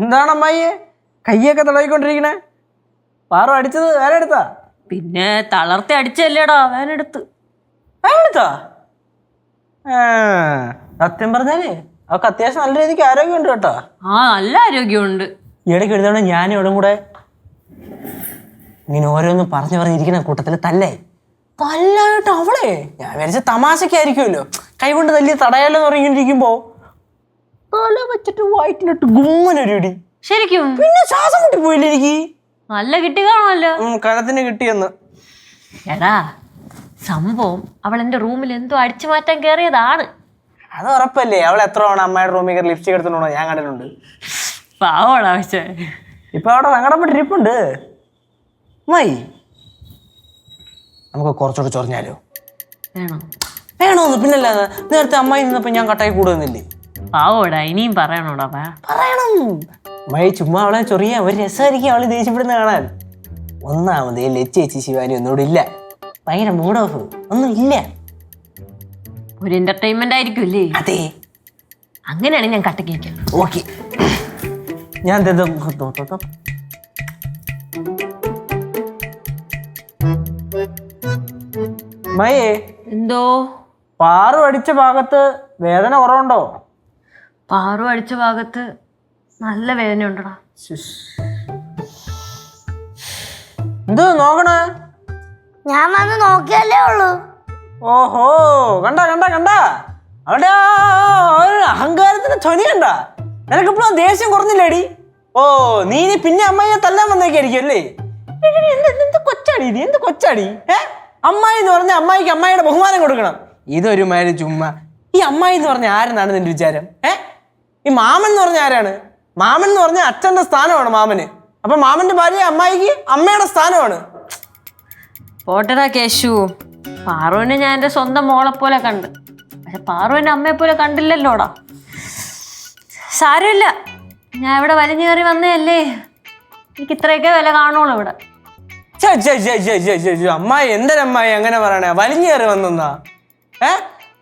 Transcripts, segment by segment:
എന്താണ് അമ്മായിയെ കയ്യൊക്കെ തടവിക്കൊണ്ടിരിക്കണേ? പാറു അടിച്ചത് വേറെ എടുത്താ? പിന്നെ തളർത്തി അടിച്ചല്ലേടാ വേനെടുത്ത്. എടുത്താ? സത്യം പറഞ്ഞാലേ അവൾക്ക് അത്യാവശ്യം നല്ല രീതിക്ക് ആരോഗ്യമുണ്ട് കേട്ടോ. നല്ല ആരോഗ്യമുണ്ട്. ഇടയ്ക്ക് എഴുതണം ഞാനും ഇവിടെ കൂടെ ഇങ്ങനെ ഓരോന്നും പറഞ്ഞിരിക്കുന്ന കൂട്ടത്തില് തല്ലായിട്ട് അവളെ ഞാൻ വിചാരിച്ച തമാശക്കായിരിക്കുമല്ലോ, കൈകൊണ്ട് തല്ലി തടയാലോ തുടങ്ങിയിരിക്കുമ്പോ തല വെച്ചിട്ട് വയറ്റിലിട്ട് ഗുമ്മനൊരു ഇടി. ശരിക്കും? പിന്നെ ശ്വാസം മുട്ടി പോയില്ല എനിക്ക്. നല്ല കിട്ടി കാണുമല്ലോ. കഴത്തിന് കിട്ടിയെന്ന്. എടാ സംഭവം അവൾ എന്റെ റൂമിൽ എന്തോ അടിച്ചു മാറ്റാൻ കേറിയതാണ്. അത് ഉറപ്പല്ലേ? അവൾ എത്ര തവണ അമ്മയുടെ റൂമിൽ കയറി ലിപ്സ്റ്റിക് എടുത്തോണ്ടോ ഞാൻ കണ്ടിട്ടുണ്ട്. പാവടാ. പക്ഷേ ഇപ്പൊ അവിടെ സങ്കടപ്പെട്ടിരിപ്പുണ്ട്. നമുക്ക് കുറച്ചുകൂടെ ചൊറിഞ്ഞാലോ? വേണോന്ന്? പിന്നല്ലാതെ നേരത്തെ അമ്മായി നിന്നപ്പോ ഞാൻ കട്ടായി കൂടുന്നില്ലേ? പാവോടാ, ഇനിയും പറയണോടാ? പറയണം. അമ്മായി ചുമ്മാ അവളെ ചൊറിയാൻ ഒരു രസമായിരിക്കും അവള് ദേഷ്യപ്പെടുന്ന കാണാൻ. ഒന്നാമത് ലച്ചേച്ചി ശിവാനി ഒന്നുകൂടെ ഇല്ല, ഭയങ്കര മൂഡ് ഓഫ്, ഒന്നും ഇല്ല. ഒരു എന്റർടൈൻമെന്റ് ആയിരിക്കുമല്ലേ? അതെ. അങ്ങനെയാണ് ഞാൻ കട്ടക്ക്. ഓക്കെ, ഞാൻ മയേ എന്തോ? പാറു അടിച്ച ഭാഗത്ത് വേദന കുറവുണ്ടോ? പാറു അടിച്ച ഭാഗത്ത് നല്ല വേദന ഉണ്ടടാ. എന്ത് നോക്കണേ? ഞാൻ വന്ന് നോക്കിയല്ലേ ഉള്ളൂ. ഓഹോ, കണ്ട അവിടെ അഹങ്കാരത്തിന് ധ്വനി കണ്ട? നിനക്കിപ്പോഴും ദേഷ്യം കുറഞ്ഞില്ലേടി? ഓ, നീ പിന്നെ അമ്മായിയെ തല്ലാൻ വന്നേക്കായിരിക്കും അല്ലേ? എന്ത് കൊച്ചാടി? അമ്മായി എന്ന് പറഞ്ഞ അമ്മായിക്ക് അമ്മായിയുടെ ബഹുമാനം കൊടുക്കണം. ഇതൊരു മാതിരി ചുമ്മാ. ഈ അമ്മായി എന്ന് പറഞ്ഞ ആരെന്നാണ് നിന്റെ വിചാരം? ഈ മാമൻ എന്ന് പറഞ്ഞ ആരാണ്? മാമൻ എന്ന് പറഞ്ഞ അച്ഛന്റെ സ്ഥാനമാണ് മാമന്. അപ്പൊ മാമന്റെ ഭാര്യ അമ്മായിക്ക് അമ്മയുടെ സ്ഥാനമാണ്. പോട്ടടാ കേശു, പാറുവിനെ ഞാൻ എന്റെ സ്വന്തം മോളെ പോലെ കണ്ട്, പക്ഷെ പാറുവിന്റെ അമ്മയെ പോലെ കണ്ടില്ലല്ലോടാ. സാരമില്ല, ഞാൻ ഇവിടെ വലിഞ്ഞു കയറി വന്നതല്ലേ, എനിക്ക് ഇത്രയൊക്കെ വില കാണുള്ളൂ ഇവിടെ. അമ്മായി എന്തൊരമ്മായി അങ്ങനെ പറയണേ? വലിഞ്ഞു കയറി വന്നെന്നാ?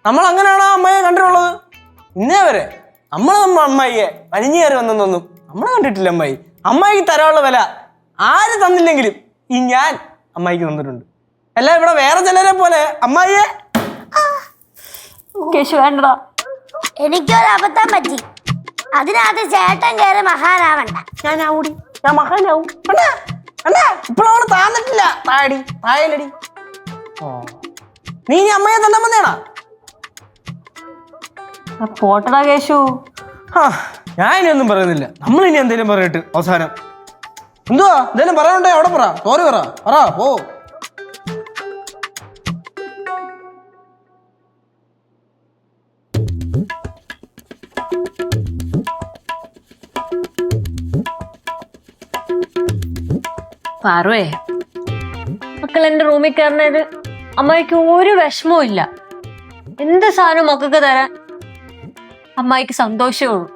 നമ്മൾ അങ്ങനെയാണോ അമ്മായിയെ കണ്ടിട്ടുള്ളത്? ഇന്നേ വരെ നമ്മൾ അമ്മായിയെ വലിഞ്ഞു കയറി വന്നെന്നൊന്നും നമ്മൾ കണ്ടിട്ടില്ല. അമ്മായിക്ക് തരാനുള്ള വില ആര് തന്നില്ലെങ്കിലും ഈ ഞാൻ അമ്മായിക്ക് തന്നിട്ടുണ്ട്. അല്ല ഇവിടെ വേറെ ചിലരെ പോലെ അമ്മായിയെ. കേശു വേണ്ടടാ, എനിക്കൊരു അബദ്ധം പറ്റി. അതിനകത്ത് ചേട്ടൻ കയറി മഹാനാവണ്ട. ഞാൻ മഹാനാവും. ഇപ്പോഴവള് താന്നിട്ടില്ല. തായലടി. നീ അമ്മയെ തന്നെ വന്നേണാ? പോട്ടടാ കേശു. ഞാൻ ഇനി ഒന്നും പറയുന്നില്ല. നമ്മൾ ഇനി എന്തേലും പറയട്ട് അവസാനം. എന്തുവാ എന്തേലും പറയാനുണ്ടേ അവിടെ പറ. സോറി പറ പോ. പാറുവേ, മക്കൾ എന്റെ റൂമിൽ കയറുന്നതിന് അമ്മായിക്ക് ഒരു വിഷമവും ഇല്ല. എന്ത് സാധനവും മക്കൾക്ക് തരാൻ അമ്മായിക്ക് സന്തോഷമേ ഉള്ളൂ.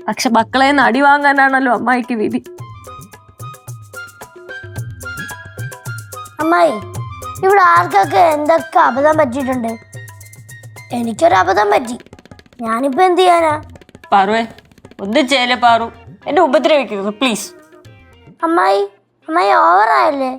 പക്ഷെ മക്കളെ അടി വാങ്ങാനാണല്ലോ അമ്മായിക്ക് വിധി. അമ്മായി, ഇവിടെ ആർക്കൊക്കെ എന്തൊക്കെ അബദ്ധം പറ്റിയിട്ടുണ്ട്. എനിക്കൊരു അബദ്ധം പറ്റി. ഞാനിപ്പോ എന്ത് ചെയ്യാനാ? പാറുവേ, ഒന്നും ചെയ്യല്ലേ പാറു, എന്നെ ഉപദ്രവിക്കരുത് പ്ലീസ്. അമ്മായി ഓവറായല്ലേ?